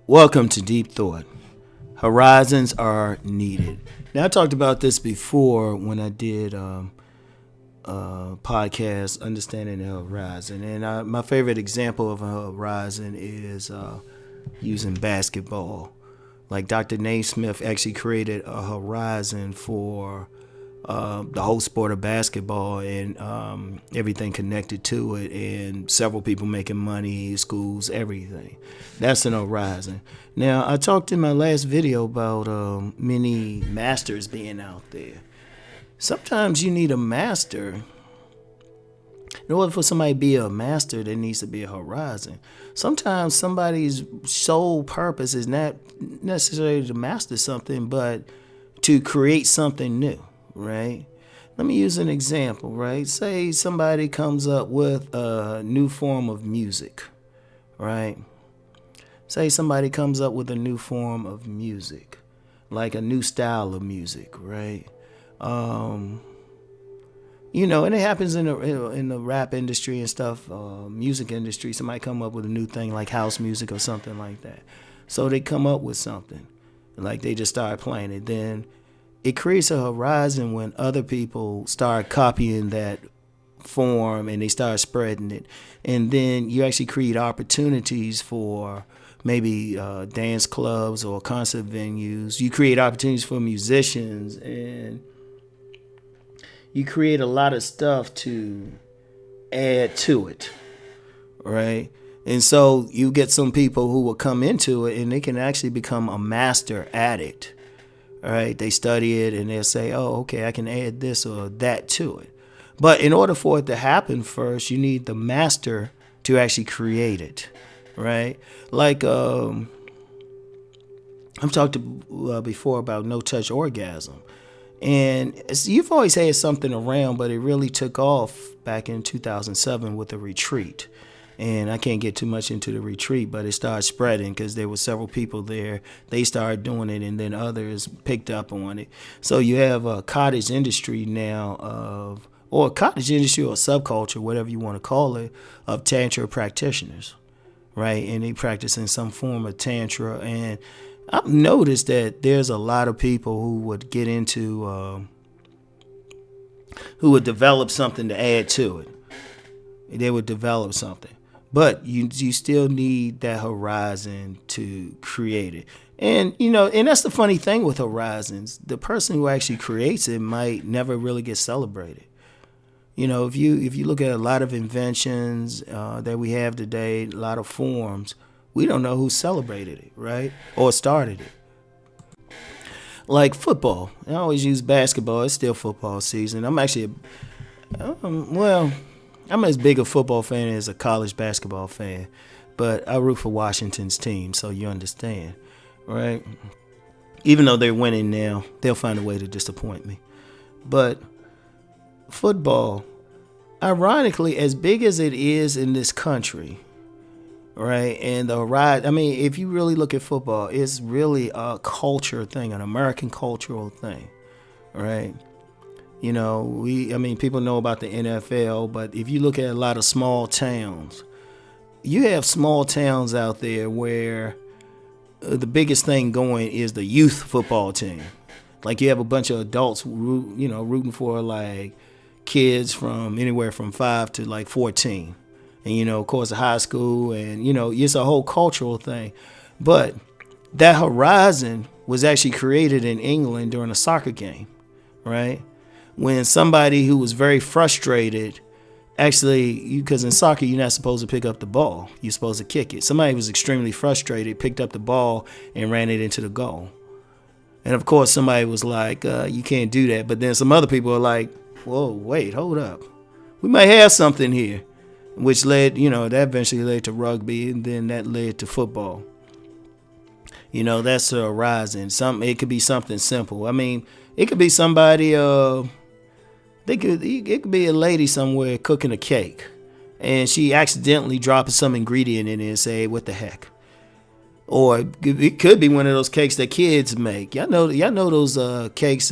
Welcome to Deep Thought. Horizons are needed. Now, I talked about this before when I did podcast, Understanding the Horizon. And my favorite example of a horizon is using basketball. Like Dr. Naismith actually created a horizon for the whole sport of basketball and everything connected to it, and several people making money, schools, everything. That's an horizon. Now, I talked in my last video about many masters being out there. Sometimes you need a master. In order for somebody to be a master, there needs to be a horizon. Sometimes somebody's sole purpose is not necessarily to master something, but to create something new. Right? Let me use an example, right? Say somebody comes up with a new form of music, right? Say somebody comes up with a new form of music, like a new style of music, right? And it happens in the rap industry and stuff, music industry. Somebody come up with a new thing like house music or something like that. So they come up with something, like they just start playing it. Then it creates a horizon when other people start copying that form and they start spreading it. And then you actually create opportunities for maybe dance clubs or concert venues. You create opportunities for musicians, and you create a lot of stuff to add to it, right? And so you get some people who will come into it and they can actually become a master at it. All right, they study it and they'll say, oh, okay, I can add this or that to it. But in order for it to happen first, you need the master to actually create it, right? Like I've talked before about no-touch orgasm. And you've always had something around, but it really took off back in 2007 with a retreat. And I can't get too much into the retreat, but it started spreading because there were several people there. They started doing it, and then others picked up on it. So you have a cottage industry now or a cottage industry or subculture, whatever you want to call it, of Tantra practitioners, right? And they practice in some form of Tantra. And I've noticed that there's a lot of people who would get into, who would develop something to add to it. They would develop something. But you still need that horizon to create it. And, and that's the funny thing with horizons. The person who actually creates it might never really get celebrated. If you look at a lot of inventions that we have today, a lot of forms, we don't know who celebrated it, right? Or started it. Like football. I always use basketball. It's still football season. I'm actually, I'm as big a football fan as a college basketball fan, but I root for Washington's team, so you understand, right? Even though they're winning now, they'll find a way to disappoint me. But football, ironically, as big as it is in this country, right, and the horizon, I mean, if you really look at football, it's really a culture thing, an American cultural thing, right? People know about the NFL, but if you look at a lot of small towns, you have small towns out there where the biggest thing going is the youth football team. Like you have a bunch of adults, rooting for like kids from anywhere from 5 to like 14. And, of course, high school and, it's a whole cultural thing. But that horizon was actually created in England during a soccer game, right? When somebody who was very frustrated, actually, because in soccer, you're not supposed to pick up the ball. You're supposed to kick it. Somebody was extremely frustrated, picked up the ball, and ran it into the goal. And, of course, somebody was like, you can't do that. But then some other people are like, whoa, wait, hold up. We might have something here, which led, that eventually led to rugby, and then that led to football. That's the horizon. It could be something simple. I mean, it could be somebody... It could be a lady somewhere cooking a cake, and she accidentally drops some ingredient in it and say, what the heck? Or it could be one of those cakes that kids make. Y'all know those cakes,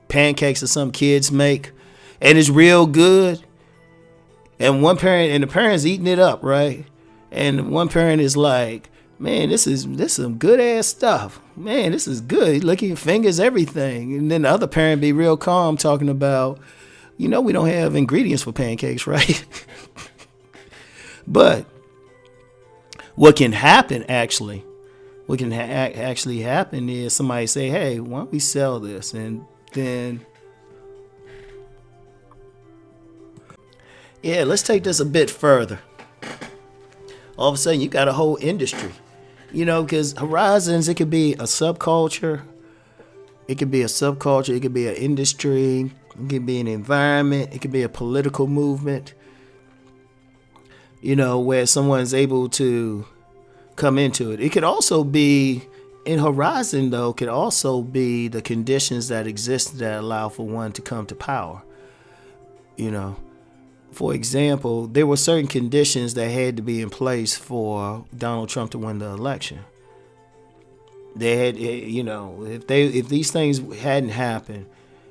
pancakes, or some kids make, and it's real good. And the parent's eating it up, right? And one parent is like, "Man, this is some good ass stuff. Man, this is good. Look at your fingers, everything." And then the other parent be real calm, talking about, we don't have ingredients for pancakes, right? But what can happen actually? What can actually happen is somebody say, "Hey, why don't we sell this?" And then, yeah, let's take this a bit further. All of a sudden, you got a whole industry, because horizons, it could be a subculture. It could be a subculture. It could be an industry. It could be an environment. It could be a political movement, where someone's able to come into it. It could also be, in horizon though, could also be the conditions that exist that allow for one to come to power. For example, there were certain conditions that had to be in place for Donald Trump to win the election. They had, if these things hadn't happened,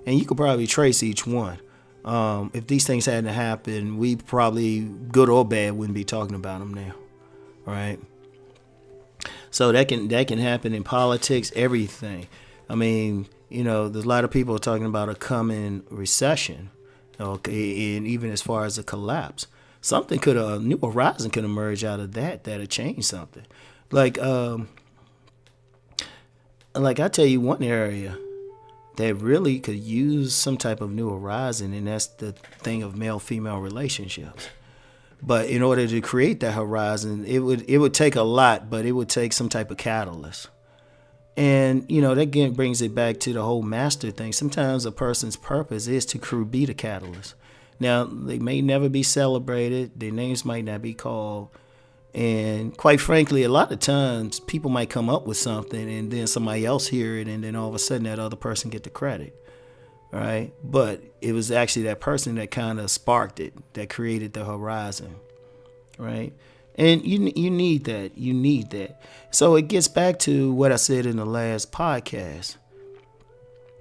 and you could probably trace each one. If these things hadn't happened, we probably, good or bad, wouldn't be talking about them now, right? So that can happen in politics, everything. I mean, there's a lot of people talking about a coming recession, okay, and even as far as a collapse. A new horizon could emerge out of that'll change something. Like I tell you one area that really could use some type of new horizon, and that's the thing of male-female relationships. But in order to create that horizon, it would take a lot, but it would take some type of catalyst. And, that again brings it back to the whole master thing. Sometimes a person's purpose is to be the catalyst. Now, they may never be celebrated. Their names might not be called. And quite frankly, a lot of times people might come up with something and then somebody else hear it, and then all of a sudden that other person get the credit. Right? But it was actually that person that kind of sparked it, that created the horizon. Right? And you need that. You need that. So it gets back to what I said in the last podcast.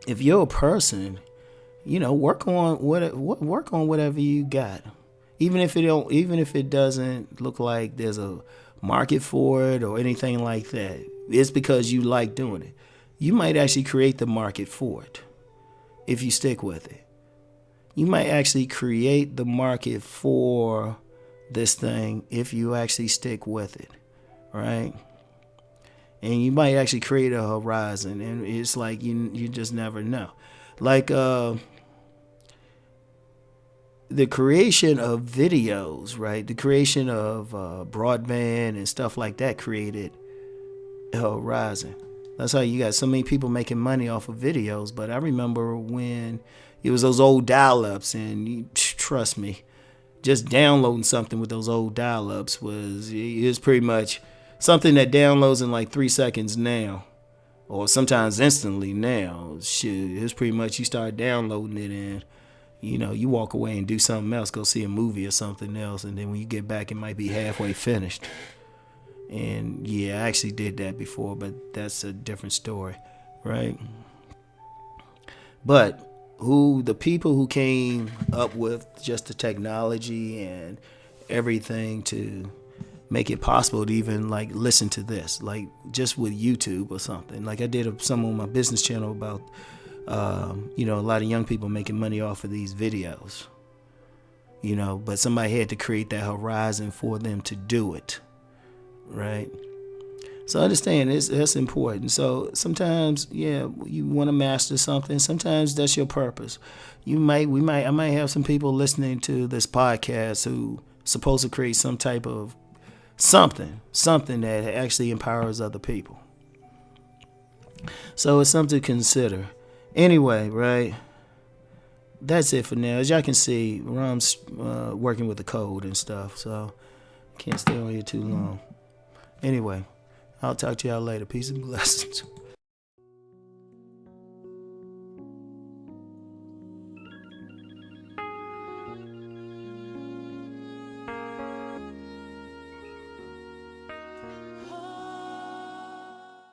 If you're a person, work on whatever you got. Even if it doesn't look like there's a market for it or anything like that, it's because you like doing it. You might actually create the market for it if you stick with it. You might actually create the market for this thing if you actually stick with it, right? And you might actually create a horizon, and it's like you just never know. Like the creation of videos, right? The creation of broadband and stuff like that created a horizon. That's how you got so many people making money off of videos. But I remember when it was those old dial-ups, and trust me, just downloading something with those old dial-ups was pretty much something that downloads in like 3 seconds now, or sometimes instantly now. Shit, it's pretty much you start downloading it and you walk away and do something else, go see a movie or something else, and then when you get back, it might be halfway finished. And yeah, I actually did that before, but that's a different story, right? But the people who came up with just the technology and everything to make it possible to even like listen to this, like just with YouTube or something. Like I did some on my business channel about a lot of young people making money off of these videos, but somebody had to create that horizon for them to do it, right? So understand that's important. So sometimes, you want to master something. Sometimes that's your purpose. I might have some people listening to this podcast who supposed to create some type of something that actually empowers other people. So it's something to consider. Anyway, right? That's it for now. As y'all can see, Rom's working with the code and stuff, so can't stay on here too long. Anyway, I'll talk to y'all later. Peace and blessings.